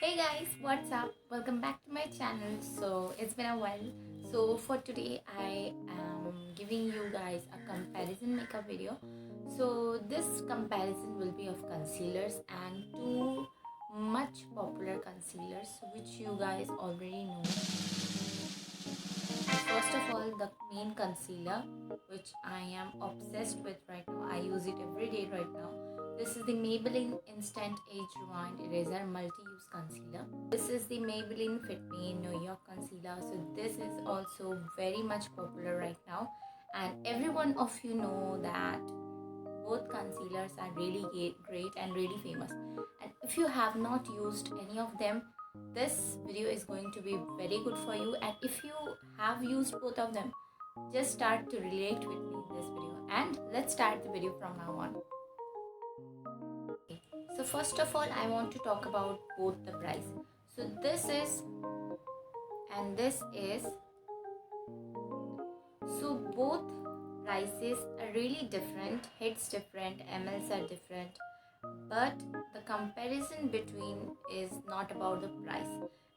Hey guys, what's up? Welcome back to my channel. So it's been a while. So for today I am giving you guys a comparison makeup video. So this comparison will be of concealers and two much popular concealers which you guys already know. First of all, the main concealer which I am obsessed with right now. I use it every day right now. This is the Maybelline Instant Age Rewind Eraser Multi-Use Concealer. This is the Maybelline Fit Me New York Concealer. So this is also very much popular right now. And every one of you know that both concealers are really great and really famous. And if you have not used any of them, this video is going to be very good for you. And if you have used both of them, just start to relate with me in this video. And let's start the video from now on. Okay. So first of all, I want to talk about both the price. So this is and this is. So both prices are really different, hits different, mls are different, but the comparison between is not about the price,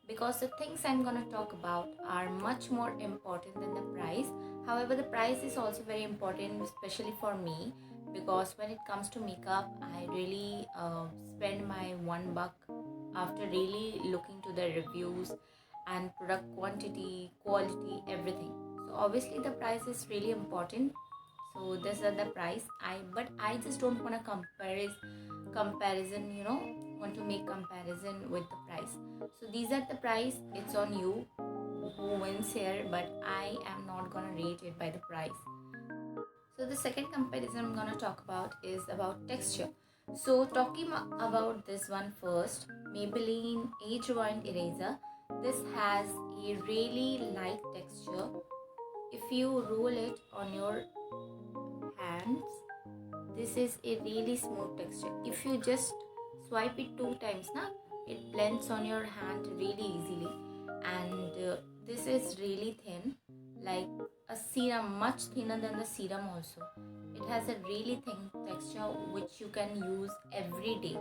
because the things I'm gonna talk about are much more important than the price. However, the price is also very important, especially for me, because when it comes to makeup, I really spend my $1 after really looking to the reviews and product quantity, quality, everything. So obviously the price is really important. So these are the price. I just don't want to comparison, want to make comparison with the price. So these are the price. It's on you who wins here, but I am not gonna rate it by the price. So the second comparison I'm gonna talk about is about texture. So talking about this one first, Maybelline Age Rewind Eraser. This has a really light texture. If you roll it on your hands, this is a really smooth texture. If you just swipe it 2 times, it blends on your hand really easily. And this is really thin, like a serum, much thinner than the serum also. It has a really thin texture which you can use every day.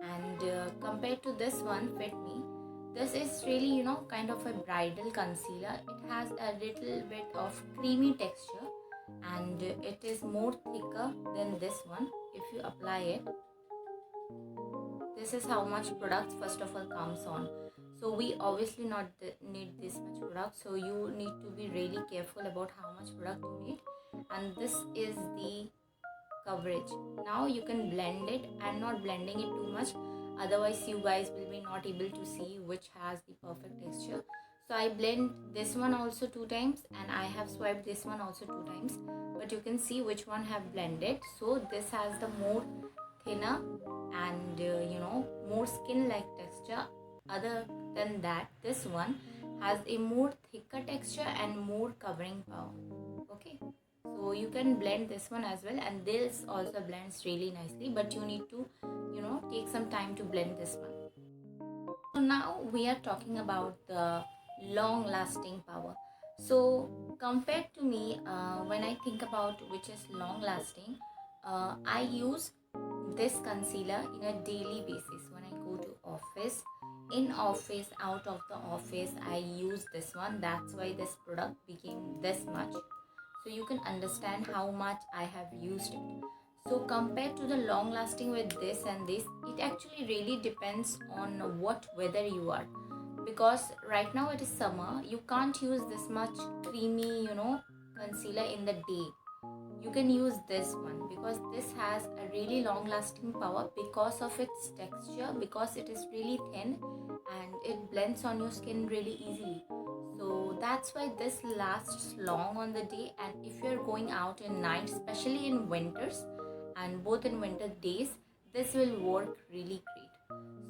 And compared to this one, Fit Me, this is really kind of a bridal concealer. It has a little bit of creamy texture, and it is more thicker than this one. If you apply it, this is how much product first of all comes on. So we obviously not need this much product, so you need to be really careful about how much product you need. And this is the coverage. Now you can blend it. I'm not blending it too much, otherwise you guys will be not able to see which has the perfect texture. So I blend this one also 2 times, and I have swiped this one also 2 times, but you can see which one have blended. So this has the more thinner and more skin like texture. Other than that, this one has a more thicker texture and more covering power. Okay, so you can blend this one as well, and this also blends really nicely, but you need to take some time to blend this one. So now we are talking about the long lasting power. So compared to me, when I think about which is long lasting, I use this concealer in a daily basis. When I go to office, in office, out of the office, I use this one. That's why this product became this much. So you can understand how much I have used it. So compared to the long lasting with this and this, it actually really depends on what weather you are. Because right now it is summer, you can't use this much creamy, concealer in the day. You can use this one because this has a really long lasting power because of its texture, because it is really thin and it blends on your skin really easily. So that's why this lasts long on the day. And if you're going out in night, especially in winters and both in winter days, this will work really great.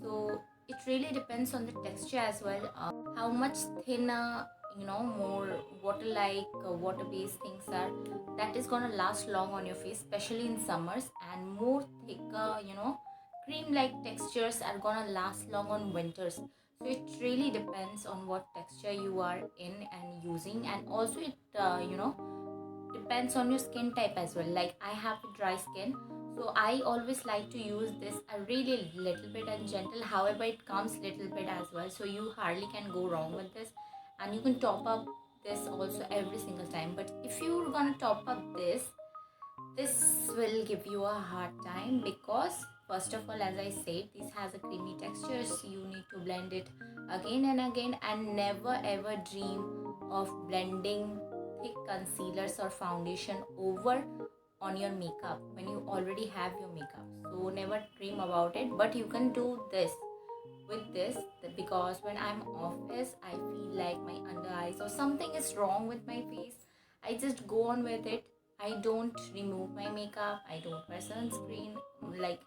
So it really depends on the texture as well, how much thinner, more water-like, water-based things are, that is gonna last long on your face, especially in summers. And more thicker, cream-like textures are gonna last long on winters. So it really depends on what texture you are in and using. And also it depends on your skin type as well. Like I have a dry skin, So I always like to use this a really little bit and gentle. However, it comes little bit as well, so you hardly can go wrong with this. And you can top up this also every single time. But if you're gonna top up this will give you a hard time, because first of all, as I said, this has a creamy texture, so you need to blend it again and again, and never ever dream of blending thick concealers or foundation over on your makeup when you already have your makeup. So never dream about it. But you can do this with this, because when I'm office, I feel like my under eyes or something is wrong with my face, I just go on with it. I don't remove my makeup, I don't wear sunscreen, like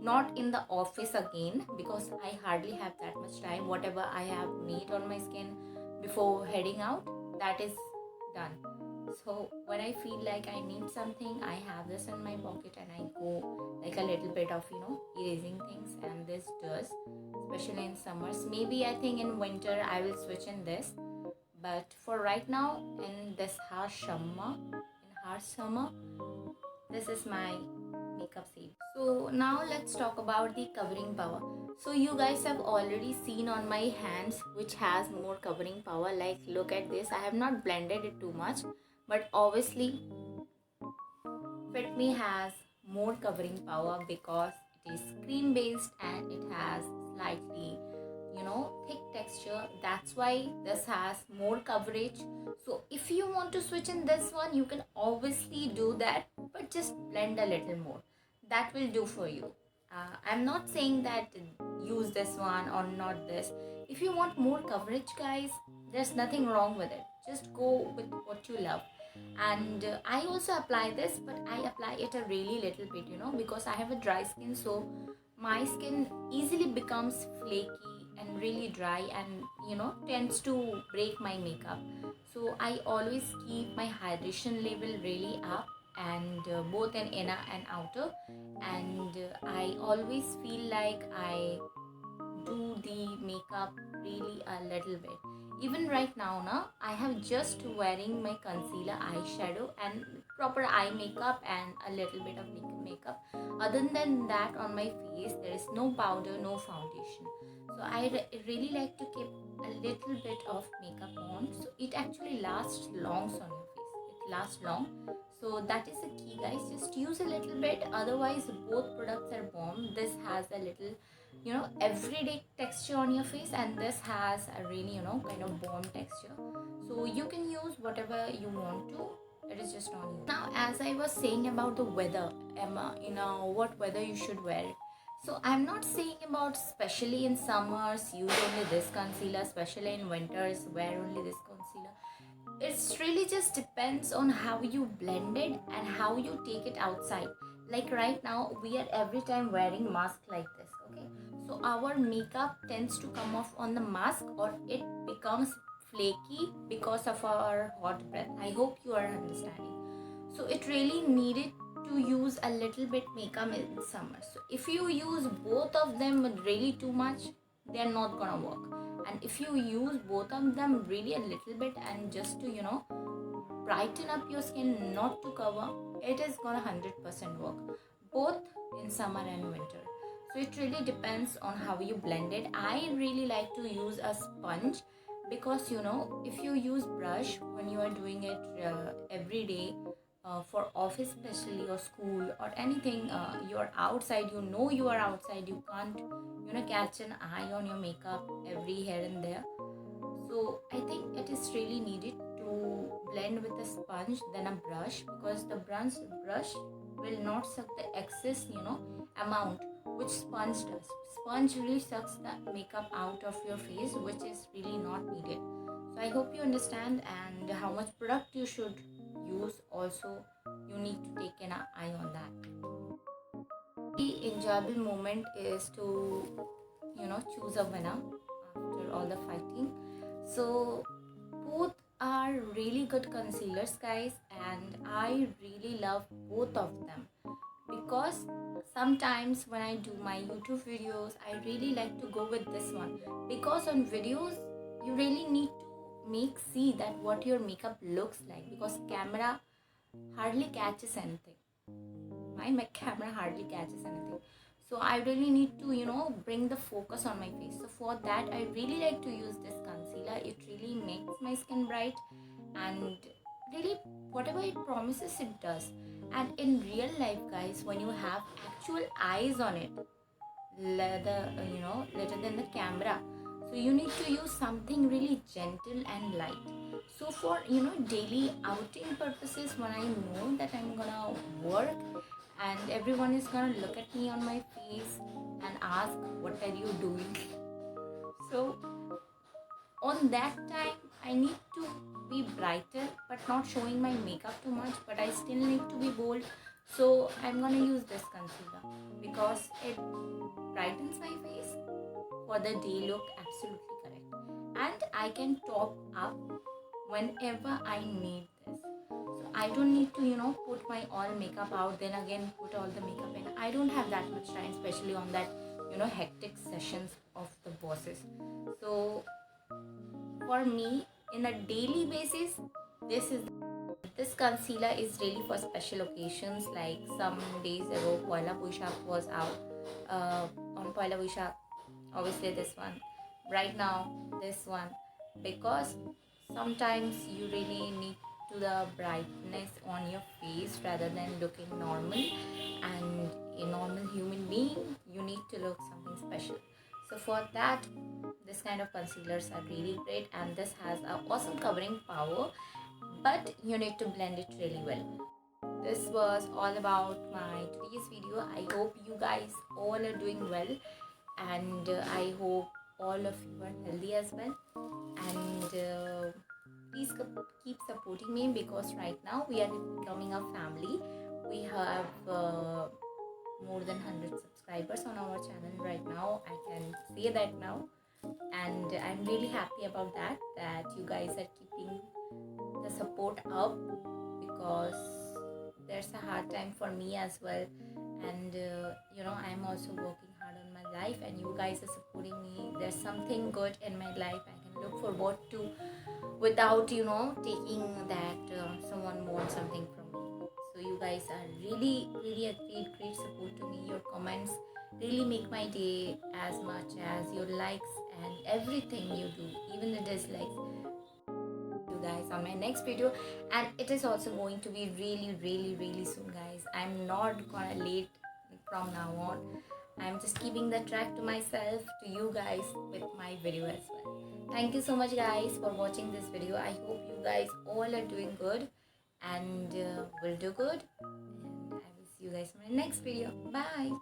not in the office again, because I hardly have that much time. Whatever I have need on my skin before heading out, that is done. So when I feel like I need something, I have this in my pocket and I go like a little bit of erasing things, and this does, especially in summers. Maybe I think in winter I will switch in this, but for right now, in this harsh summer, this is my makeup set. So now let's talk about the covering power. So you guys have already seen on my hands which has more covering power. Like look at this, I have not blended it too much, but obviously Fit Me has more covering power because it is cream based and it has slightly thick texture. That's why this has more coverage. So if you want to switch in this one, you can obviously do that, but just blend a little more. That will do for you. I'm not saying that use this one or not this. If you want more coverage, guys, there's nothing wrong with it. Just go with what you love. And I also apply this, but I apply it a really little bit, because I have a dry skin. So my skin easily becomes flaky and really dry, and tends to break my makeup. So I always keep my hydration level really up, and both in inner and outer. And I always feel like I do the makeup really a little bit. Even right now, I have just wearing my concealer, eyeshadow, and proper eye makeup, and a little bit of makeup. Other than that, on my face, there is no powder, no foundation. So I really like to keep a little bit of makeup on, so it actually lasts long on your face. It lasts long. So that is the key, guys. Just use a little bit. Otherwise, both products are bomb. This has a little everyday texture on your face, and this has a really kind of bomb texture. So you can use whatever you want to. It is just on you. Now, as I was saying about the weather, Emma, what weather you should wear it. So I'm not saying about especially in summers use only this concealer, especially in winters wear only this concealer. It's really just depends on how you blend it and how you take it outside. Like right now, we are every time wearing mask like this, okay? So our makeup tends to come off on the mask, or it becomes flaky because of our hot breath. I hope you are understanding. So it really needed to use a little bit makeup in summer. So if you use both of them really too much, they're not gonna work. And if you use both of them really a little bit, and just to brighten up your skin, not to cover, it is gonna 100% work, both in summer and winter. So it really depends on how you blend it. I really like to use a sponge, because if you use brush when you are doing it every day, for office especially, or school, or anything, you're outside, you are outside, you can't catch an eye on your makeup every here and there. So I think it is really needed to blend with a sponge than a brush, because the brush will not suck the excess amount which sponge does. Sponge really sucks the makeup out of your face, which is really not needed. So I hope you understand, and how much product you should use also, you need to take an eye on that. The enjoyable moment is to choose a winner after all the fighting. So both are really good concealers, guys, and I really love both of them, because sometimes when I do my YouTube videos, I really like to go with this one, because on videos you really need to see that what your makeup looks like, because camera hardly catches anything. my camera hardly catches anything. So I really need to, bring the focus on my face. So for that, I really like to use this concealer. It really makes my skin bright, and really whatever it promises, it does. And in real life, guys, when you have actual eyes on it, later than the camera, so you need to use something really gentle and light. So for daily outing purposes, when I know that I'm gonna work and everyone is gonna look at me on my face and ask, what are you doing? So on that time, I need to be brighter but not showing my makeup too much, but I still need to be bold. So I'm gonna use this concealer because it brightens my face for the day look. Absolutely correct. And I can top up whenever I need this. So I don't need to put my all makeup out, then again put all the makeup in. I don't have that much time, especially on that hectic sessions of the bosses. So for me, in a daily basis, this is this concealer is really for special occasions. Like some days ago, Poila Boishak was out. On Poila Boishak, obviously this one. Right now, this one. Because sometimes you really need to the brightness on your face rather than looking normal. And a normal human being, you need to look something special. So for that, this kind of concealers are really great, and this has an awesome covering power, but you need to blend it really well. This was all about my today's video. I hope you guys all are doing well, and I hope all of you are healthy as well. And please keep supporting me, because right now we are becoming a family. We have more than 100 subscribers on our channel right now. I can say that now, and I'm really happy about that you guys are keeping the support up, because there's a hard time for me as well. And I'm also working hard on my life, and you guys are supporting me. There's something good in my life I can look forward to, without taking that someone wants something from me. So you guys are really a great support to me. Your comments really make my day, as much as your likes and everything you do, even the dislikes. You guys on my next video, and it is also going to be really soon, guys. I'm not gonna late from now on. I'm just keeping the track to myself, to you guys, with my video as well. Thank you so much, guys, for watching this video. I hope you guys all are doing good, and will do good, and I will see you guys in my next video. Bye.